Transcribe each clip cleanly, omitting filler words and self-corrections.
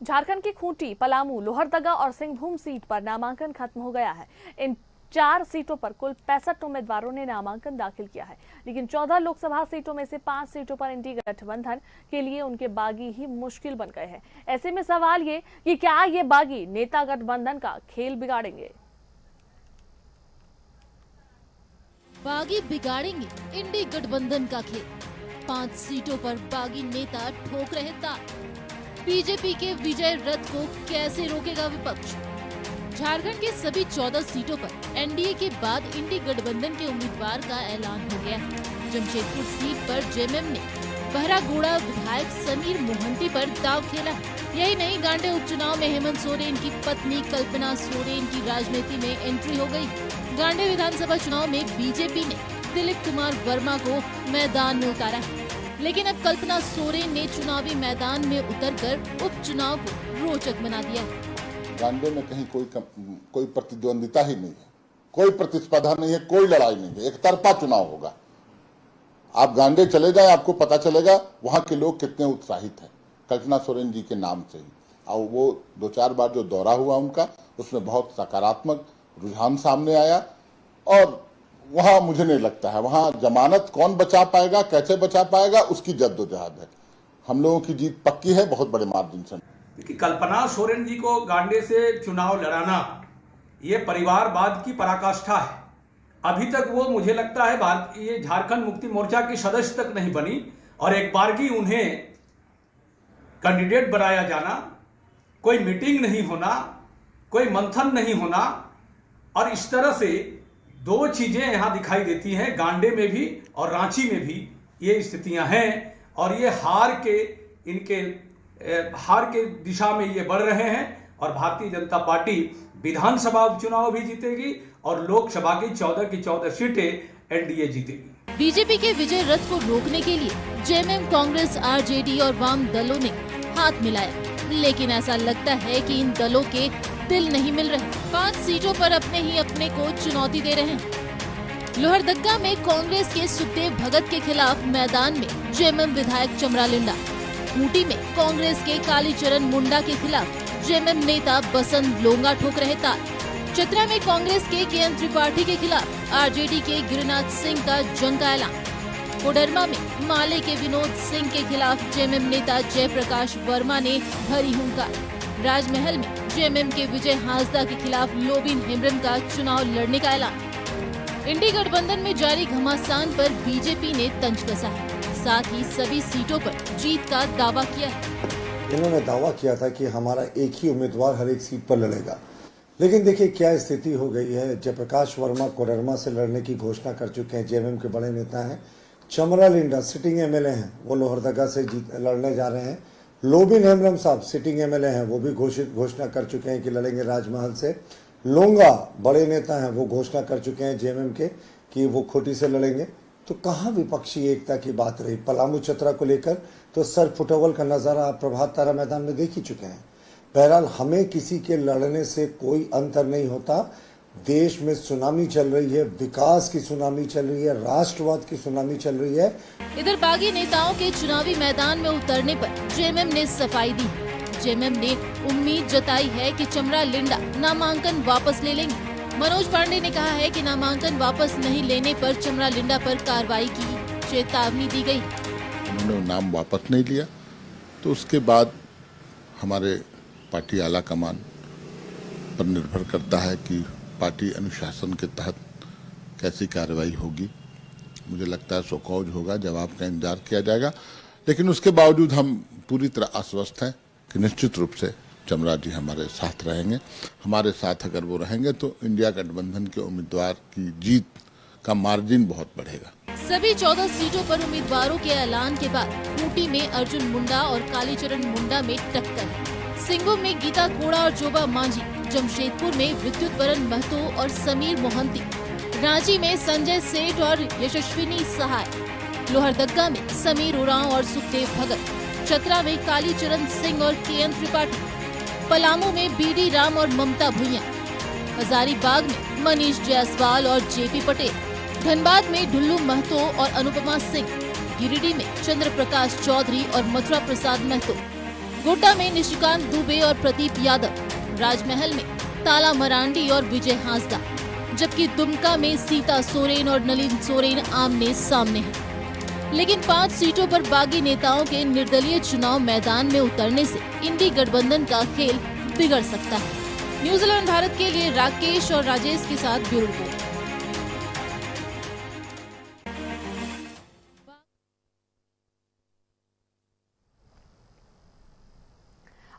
झारखंड की खूंटी, पलामू, लोहरदगा और सिंहभूम सीट पर नामांकन खत्म हो गया है। इन 4 सीटों पर कुल 65 उम्मीदवारों ने नामांकन दाखिल किया है, लेकिन 14 लोकसभा सीटों में से 5 सीटों पर इंडी गठबंधन के लिए उनके बागी ही मुश्किल बन गए हैं। ऐसे में सवाल ये कि क्या ये बागी नेता गठबंधन का खेल बिगाड़ेंगे? बागी बिगाड़ेंगे इंडी गठबंधन का खेल। 5 सीटों पर बागी नेता ठोक रहे ताल। बीजेपी के विजय रथ को कैसे रोकेगा विपक्ष? झारखंड के सभी 14 सीटों पर एनडीए के बाद इंडी गठबंधन के उम्मीदवार का ऐलान हो गया है। जमशेदपुर सीट पर जेएमएम ने बहरागोड़ा विधायक समीर मोहंती पर दांव खेला है। यही नहीं, गांडे उपचुनाव में हेमंत सोरेन की पत्नी कल्पना सोरेन की राजनीति में एंट्री हो गई। गांडे विधानसभा चुनाव में बीजेपी ने दिलीप कुमार वर्मा को मैदान में उतारा है, लेकिन अब कल्पना सोरेन ने चुनावी मैदान में उतरकर उपचुनाव को रोचक बना दिया है। गांडे में कहीं कोई प्रतिद्वंदिता ही नहीं है, कोई प्रतिस्पर्धा नहीं है, कोई लड़ाई नहीं है, एक तरफा चुनाव होगा। आप गांडे चले जाए, आपको पता चलेगा वहां के लोग कितने उत्साहित हैं कल्पना सोरेन जी के नाम से ही। और वो 2-4 बार जो दौरा हुआ उनका, उसमें बहुत सकारात्मक रुझान सामने आया। और वहां मुझे नहीं लगता है वहां जमानत कौन बचा पाएगा, कैसे बचा पाएगा, उसकी जद्दोजहद है। हम लोगों की जीत पक्की है, बहुत बड़े मार्जिन से। देखिए, कल्पना सोरेन जी को गांडे से चुनाव लड़ाना ये परिवारवाद की पराकाष्ठा है। अभी तक वो, मुझे लगता है, भारतीय झारखंड मुक्ति मोर्चा की सदस्य तक नहीं बनी, और एक बारगी उन्हें कैंडिडेट बनाया जाना, कोई मीटिंग नहीं होना, कोई मंथन नहीं होना, और इस तरह से 2 चीजें यहां दिखाई देती हैं, गांडे में भी और रांची में भी ये स्थितियां हैं। और ये हार के दिशा में ये बढ़ रहे हैं। और भारतीय जनता पार्टी विधानसभा उपचुनाव भी जीतेगी और लोकसभा की 14 की 14 सीटें एनडीए जीतेगी। बीजेपी के विजय रथ को रोकने के लिए जेएमएम, कांग्रेस, आरजेडी और वाम दलों ने हाथ मिलाया, लेकिन ऐसा लगता है कि इन दलों के दिल नहीं मिल रहे। 5 सीटों पर अपने को चुनौती दे रहे हैं। लोहरदगा में कांग्रेस के सुखदेव भगत के खिलाफ मैदान में जेएमएम विधायक चमरा लिंडा। खूंटी में कांग्रेस के कालीचरण मुंडा के खिलाफ जेएमएम नेता बसंत लोंगा ठोक रहे ताल। चतरा में कांग्रेस के केएन त्रिपाठी के खिलाफ आरजेडी के गिरिनाथ सिंह का जंग का ऐलान। कोडरमा में माले के विनोद सिंह के खिलाफ जेएमएम नेता जयप्रकाश वर्मा ने भरी हुंकार। राजमहल में जेएमएम के विजय हांसदा के खिलाफ लोबिन हेम्ब्रम का चुनाव लड़ने का ऐलान। इंडी गठबंधन में जारी घमासान पर बीजेपी ने तंज कसा है, साथ ही सभी सीटों पर जीत का दावा किया है। इन्होंने दावा किया था कि हमारा एक ही उम्मीदवार हर एक सीट पर लड़ेगा, लेकिन देखिए क्या स्थिति हो गई है। जयप्रकाश वर्मा कोडरमा से लड़ने की घोषणा कर चुके हैं, जेएमएम के बड़े नेता हैं। चमरा लिंडा सिटिंग एमएलए हैं, वो लोहरदगा से लड़ने जा रहे हैं। लोबिन हेम्ब्रम साहब सिटिंग एमएलए हैं, वो भी घोषणा कर चुके हैं कि लड़ेंगे राजमहल से। लोंगा बड़े नेता हैं, वो घोषणा कर चुके हैं जेएमएम के कि वो खूंटी से लड़ेंगे। तो कहाँ विपक्षी एकता की बात रही? पलामू चतरा को लेकर तो सर फुटबॉल का नजारा आप प्रभात तारा मैदान में देख ही चुके हैं। बहरहाल हमें किसी के लड़ने से कोई अंतर नहीं होता। देश में सुनामी चल रही है, विकास की सुनामी चल रही है, राष्ट्रवाद की सुनामी चल रही है। इधर बागी नेताओं के चुनावी मैदान में उतरने पर जेएमएम ने सफाई दी। जेएमएम ने उम्मीद जताई है कि चमरा लिंडा नामांकन वापस ले लेंगे। मनोज पांडे ने कहा है कि नामांकन वापस नहीं लेने पर चमरा लिंडा पर कार्रवाई की चेतावनी दी गई। उन्होंने नाम वापस नहीं लिया तो उसके बाद हमारे पार्टी आला कमान पर निर्भर करता है कि पार्टी अनुशासन के तहत कैसी कार्रवाई होगी। मुझे लगता है सोकौज होगा, जवाब का इंतजार किया जाएगा। लेकिन उसके बावजूद हम पूरी तरह आश्वस्त हैं कि निश्चित रूप से चमरा जी हमारे साथ रहेंगे। हमारे साथ अगर वो रहेंगे तो इंडिया गठबंधन के उम्मीदवार की जीत का मार्जिन बहुत बढ़ेगा। सभी 14 सीटों पर उम्मीदवारों के ऐलान के बाद खूंटी में अर्जुन मुंडा और कालीचरण मुंडा में टक्कर। सिंहभूम में गीता कोड़ा और जोबा मांझी। जमशेदपुर में विद्युत वरण महतो और समीर मोहंती। रांची में संजय सेठ और यशस्विनी सहाय। लोहरदगा में समीर उरांव और सुखदेव भगत। चतरा में कालीचरण सिंह और केएन त्रिपाठी। पलामू में बीडी राम और ममता भुइयां। हजारीबाग में मनीष जायसवाल और जेपी पटेल। धनबाद में ढुल्लू महतो और अनुपमा सिंह। गिरिडीह में चंद्र प्रकाश चौधरी और मथुरा प्रसाद महतो। गोड्डा में निशिकांत दुबे और प्रदीप यादव, राजमहल में ताला मरांडी और विजय हांसदा, जबकि दुमका में सीता सोरेन और नलिन सोरेन आमने सामने हैं। लेकिन 5 सीटों पर बागी नेताओं के निर्दलीय चुनाव मैदान में उतरने से इंडी गठबंधन का खेल बिगड़ सकता है। न्यूजीलैंड भारत के लिए राकेश और राजेश के साथ ब्यूरो रिपोर्ट।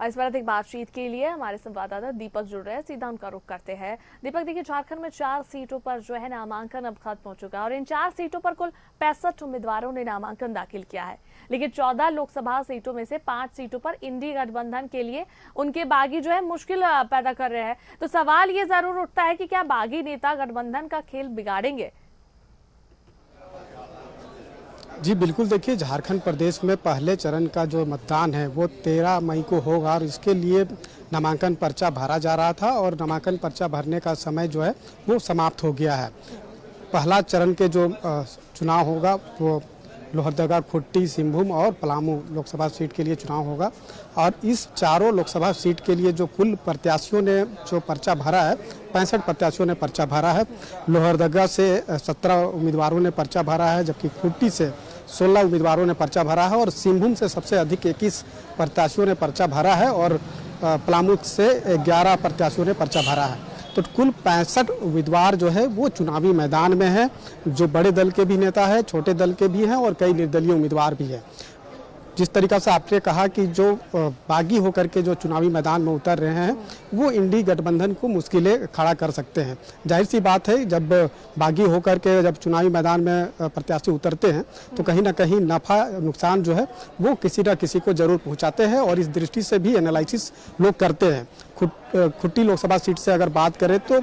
इस बार अधिक बातचीत के लिए हमारे संवाददाता दीपक जुड़ रहे हैं, सीधा उनका रुख करते हैं। दीपक, देखिए झारखंड में 4 सीटों पर जो है नामांकन अब खत्म हो चुका है और इन 4 सीटों पर कुल 65 उम्मीदवारों ने नामांकन दाखिल किया है। लेकिन 14 लोकसभा सीटों में से 5 सीटों पर इंडी गठबंधन के लिए उनके बागी जो है मुश्किल पैदा कर रहे हैं। तो सवाल ये जरूर उठता है कि क्या बागी नेता गठबंधन का खेल बिगाड़ेंगे? जी बिल्कुल, देखिए झारखंड प्रदेश में पहले चरण का जो मतदान है वो 13 मई को होगा और इसके लिए नामांकन पर्चा भरा जा रहा था और नामांकन पर्चा भरने का समय जो है वो समाप्त हो गया है। पहला चरण के जो चुनाव होगा वो लोहरदगा, खुट्टी, सिंहभूम और पलामू लोकसभा सीट के लिए चुनाव होगा और इस चारों लोकसभा सीट के लिए जो कुल प्रत्याशियों ने जो पर्चा भरा है, 65 प्रत्याशियों ने पर्चा भरा है। लोहरदगा से 17 उम्मीदवारों ने पर्चा भरा है, जबकि खुट्टी से 16 उम्मीदवारों ने पर्चा भरा है और सिंहभूम से सबसे अधिक 21 प्रत्याशियों ने पर्चा भरा है और पलामू से 11 प्रत्याशियों ने पर्चा भरा है। तो कुल 65 उम्मीदवार जो है वो चुनावी मैदान में है, जो बड़े दल के भी नेता है, छोटे दल के भी हैं और कई निर्दलीय उम्मीदवार भी हैं। जिस तरीका से आपने कहा कि जो बागी होकर के जो चुनावी मैदान में उतर रहे हैं वो इंडी गठबंधन को मुश्किलें खड़ा कर सकते हैं। जाहिर सी बात है, जब बागी होकर के जब चुनावी मैदान में प्रत्याशी उतरते हैं तो कहीं ना कहीं नफा नुकसान जो है वो किसी न किसी को जरूर पहुंचाते हैं और इस दृष्टि से भी एनालिसिस लोग करते हैं। खुट्टी लोकसभा सीट से अगर बात करें तो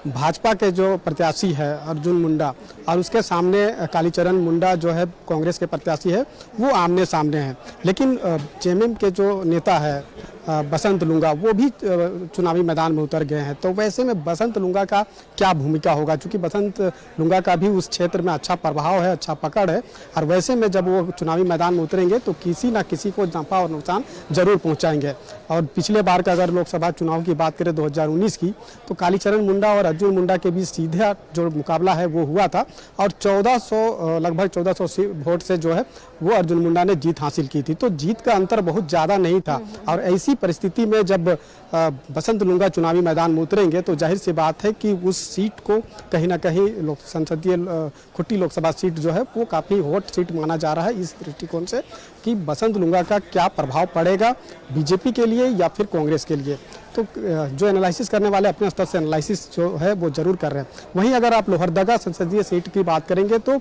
भाजपा के जो प्रत्याशी है अर्जुन मुंडा और उसके सामने कालीचरण मुंडा जो है कांग्रेस के प्रत्याशी है, वो आमने सामने हैं। लेकिन जेएमएम के जो नेता है बसंत लुंगा वो भी चुनावी मैदान में उतर गए हैं। तो वैसे में बसंत लुंगा का क्या भूमिका होगा, क्योंकि बसंत लुंगा का भी उस क्षेत्र में अच्छा प्रभाव है, अच्छा पकड़ है और वैसे में जब वो चुनावी मैदान में उतरेंगे तो किसी ना किसी को नफा और नुकसान जरूर पहुंचाएंगे। और पिछले बार का अगर लोकसभा चुनाव की बात करें 2019 की, तो कालीचरण मुंडा और अर्जुन मुंडा के बीच सीधा जो मुकाबला है वो हुआ था और लगभग 1400 वोट से जो है वो अर्जुन मुंडा ने जीत हासिल की थी। तो जीत का अंतर बहुत ज़्यादा नहीं था और ऐसी परिस्थिति में जब बसंत लुंगा चुनावी मैदान में उतरेंगे तो जाहिर सी बात है कि उस सीट को कहीं ना कहीं संसदीय खुट्टी लोकसभा सीट जो है वो काफ़ी हॉट सीट माना जा रहा है इस दृष्टिकोण से कि बसंत लुंगा का क्या प्रभाव पड़ेगा बीजेपी के लिए या फिर कांग्रेस के लिए। तो जो एनालिसिस करने वाले अपने स्तर से एनालिसिस जो है वो जरूर कर रहे हैं। वहीं अगर आप लोहरदगा संसदीय सीट की बात करेंगे तो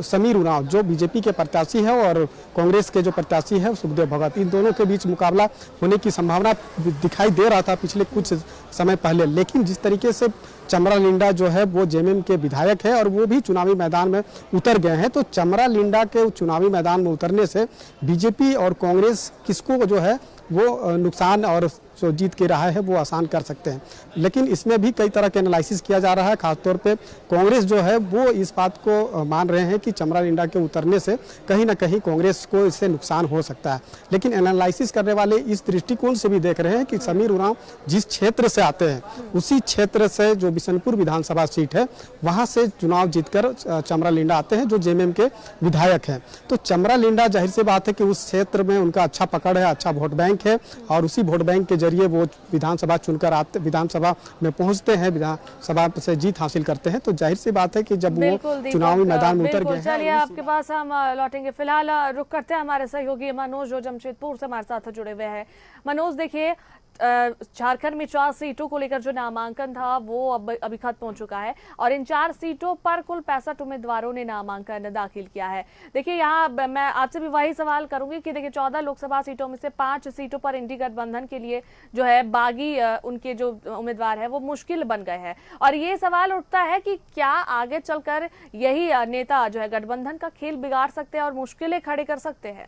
समीर उरांव जो बीजेपी के प्रत्याशी है और कांग्रेस के जो प्रत्याशी है सुखदेव भगत, इन दोनों के बीच मुकाबला होने की संभावना दिखाई दे रहा था पिछले कुछ समय पहले। लेकिन जिस तरीके से चमरा लिंडा जो है वो जेएमएम के विधायक है और वो भी चुनावी मैदान में उतर गए हैं, तो चमरा लिंडा के चुनावी मैदान में उतरने से बीजेपी और कांग्रेस किसको जो है वो नुकसान और जो जीत की राह है वो आसान कर सकते हैं। लेकिन इसमें भी कई तरह के एनालिसिस किया जा रहा है। खासतौर पे कांग्रेस जो है वो इस बात को मान रहे हैं कि चमरा लिंडा के उतरने से कहीं ना कहीं कांग्रेस को इससे नुकसान हो सकता है। लेकिन एनालिसिस करने वाले इस दृष्टिकोण से भी देख रहे हैं कि समीर उरांव जिस क्षेत्र से आते हैं उसी क्षेत्र से जो बिशनपुर विधानसभा सीट है वहाँ से चुनाव जीतकर चमरा लिंडा आते हैं जो जेएमएम के विधायक हैं। तो चमरा लिंडा जाहिर सी बात है कि उस क्षेत्र में उनका अच्छा पकड़ है, अच्छा वोट बैंक है और उसी वोट बैंक के जरिए वो विधानसभा चुनकर आते, विधानसभा में पहुंचते हैं, विधानसभा से जीत हासिल करते हैं। तो जाहिर सी बात है कि जब वो चुनावी मैदान में उतर गए हैं। चलिए आपके पास हम लौटेंगे, फिलहाल रुक करते हैं हमारे सहयोगी मनोज जो जमशेदपुर से हमारे साथ जुड़े हुए हैं। मनोज, देखिए झारखंड में 4 सीटों को लेकर जो नामांकन था वो अभी खत्म हो चुका है और इन 4 सीटों पर कुल 65 उम्मीदवारों ने नामांकन दाखिल किया है। देखिए यहाँ मैं आपसे भी वही सवाल करूंगी कि देखिए 14 लोकसभा सीटों में से 5 सीटों पर इंडी गठबंधन के लिए जो है बागी उनके जो उम्मीदवार है वो मुश्किल बन गए हैं और ये सवाल उठता है कि क्या आगे चलकर यही नेता जो है गठबंधन का खेल बिगाड़ सकते हैं और मुश्किलें खड़े कर सकते हैं?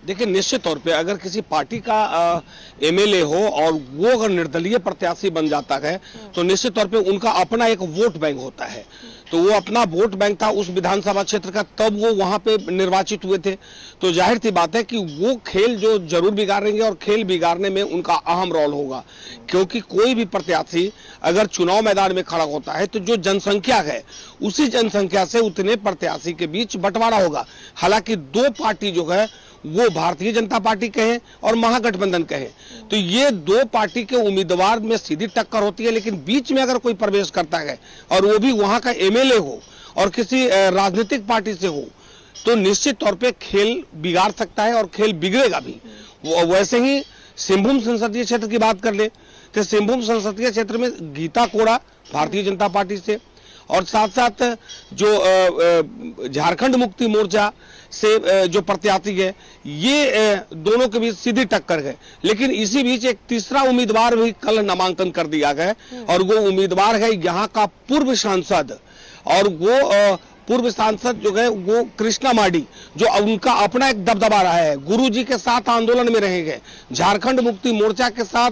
देखिए, निश्चित तौर पे अगर किसी पार्टी का एमएलए हो और वो अगर निर्दलीय प्रत्याशी बन जाता है तो निश्चित तौर पे उनका अपना एक वोट बैंक होता है तो वो अपना वोट बैंक था उस विधानसभा क्षेत्र का, तब वो वहां पे निर्वाचित हुए थे। तो जाहिर सी बात है कि वो खेल जो जरूर बिगाड़ेंगे और खेल बिगाड़ने में उनका अहम रोल होगा, क्योंकि कोई भी प्रत्याशी अगर चुनाव मैदान में खड़ा होता है तो जो जनसंख्या है उसी जनसंख्या से उतने प्रत्याशी के बीच बंटवारा होगा। हालांकि दो पार्टी जो है वो भारतीय जनता पार्टी कहे और महागठबंधन कहे, तो ये दो पार्टी के उम्मीदवार में सीधी टक्कर होती है, लेकिन बीच में अगर कोई प्रवेश करता है और वो भी वहां का एमएलए हो और किसी राजनीतिक पार्टी से हो, तो निश्चित तौर पे खेल बिगाड़ सकता है और खेल बिगड़ेगा भी। वैसे ही सिंहभूम संसदीय क्षेत्र की बात कर ले तो सिंहभूम संसदीय क्षेत्र में गीता कोड़ा भारतीय जनता पार्टी से और साथ साथ जो झारखंड मुक्ति मोर्चा से जो प्रत्याशी है, ये दोनों के बीच सीधी टक्कर है। लेकिन इसी बीच एक तीसरा उम्मीदवार भी कल नामांकन कर दिया गया और वो उम्मीदवार है यहाँ का पूर्व सांसद, और वो पूर्व सांसद जो है वो कृष्णा माडी, जो उनका अपना एक दबदबा रहा है, गुरुजी के साथ आंदोलन में रहेंगे, झारखंड मुक्ति मोर्चा के साथ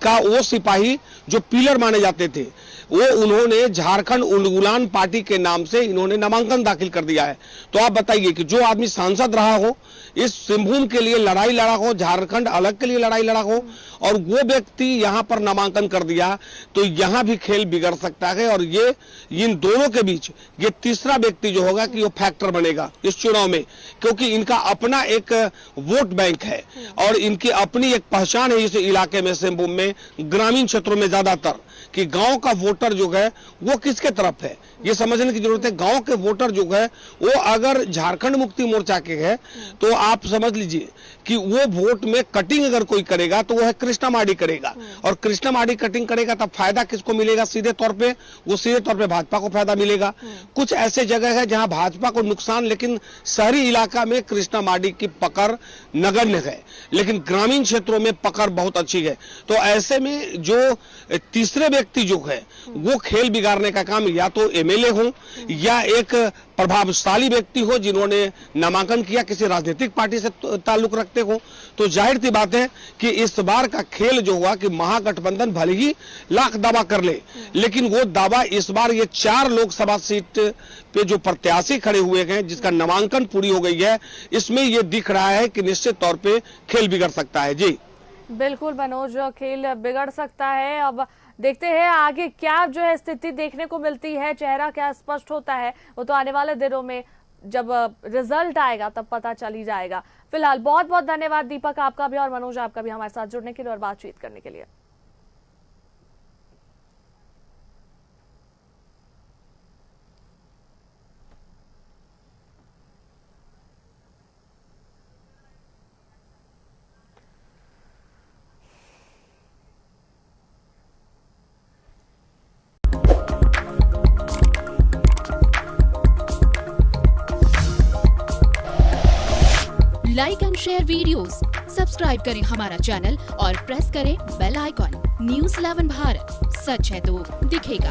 का वो सिपाही जो पिलर माने जाते थे, वो उन्होंने झारखंड उन्मूलन पार्टी के नाम से इन्होंने नामांकन दाखिल कर दिया है। तो आप बताइए कि जो आदमी सांसद रहा हो, इस सिंहभूम के लिए लड़ाई लड़ा हो, झारखंड अलग के लिए लड़ाई लड़ा हो, और वो व्यक्ति यहां पर नामांकन कर दिया, तो यहां भी खेल बिगड़ सकता है। और ये इन दोनों के बीच ये तीसरा व्यक्ति जो होगा कि वो फैक्टर बनेगा इस चुनाव में, क्योंकि इनका अपना एक वोट बैंक है और इनकी अपनी एक पहचान है इस इलाके में, सिंहभूम में, ग्रामीण क्षेत्रों में ज्यादातर, कि गांव का वोटर जो है वो किसके तरफ है, ये समझने की जरूरत है। गांव के वोटर जो है वो अगर झारखंड मुक्ति मोर्चा के है तो आप समझ लीजिए कि वो वोट में कटिंग अगर कोई करेगा तो वो है कृष्णा माडी करेगा, और कृष्णा माडी कटिंग करेगा तब फायदा किसको मिलेगा? सीधे तौर पे वो सीधे तौर पे भाजपा को फायदा मिलेगा। कुछ ऐसे जगह है जहां भाजपा को नुकसान, लेकिन शहरी इलाका में कृष्णा माडी की पकड़ नगण्य है, लेकिन ग्रामीण क्षेत्रों में पकड़ बहुत अच्छी है। तो ऐसे में जो तीसरे व्यक्ति जो है वो खेल बिगाड़ने का काम या तो एमएलए हो या एक प्रभावशाली व्यक्ति हो जिन्होंने नामांकन किया, किसी राजनीतिक पार्टी से ताल्लुक रखते हो। तो जाहिर सी बात है कि इस बार का खेल जो हुआ कि महागठबंधन भले ही लाख दावा कर ले, लेकिन वो दावा इस बार ये 4 लोकसभा सीट पे जो प्रत्याशी खड़े हुए हैं जिसका नामांकन पूरी हो गई है, इसमें ये दिख रहा है कि निश्चित तौर पे खेल बिगड़ सकता है। जी बिल्कुल मनोज, खेल बिगड़ सकता है। अब देखते हैं आगे क्या जो है स्थिति देखने को मिलती है, चेहरा क्या स्पष्ट होता है, वो तो आने वाले दिनों में जब रिजल्ट आएगा तब पता चल ही जाएगा। फिलहाल बहुत बहुत धन्यवाद दीपक आपका भी और मनोज आपका भी हमारे साथ जुड़ने के लिए और बातचीत करने के लिए। Like and share videos, subscribe करें हमारा चैनल और प्रेस करें बेल आइकॉन। न्यूज़ 11 भारत, सच है तो दिखेगा।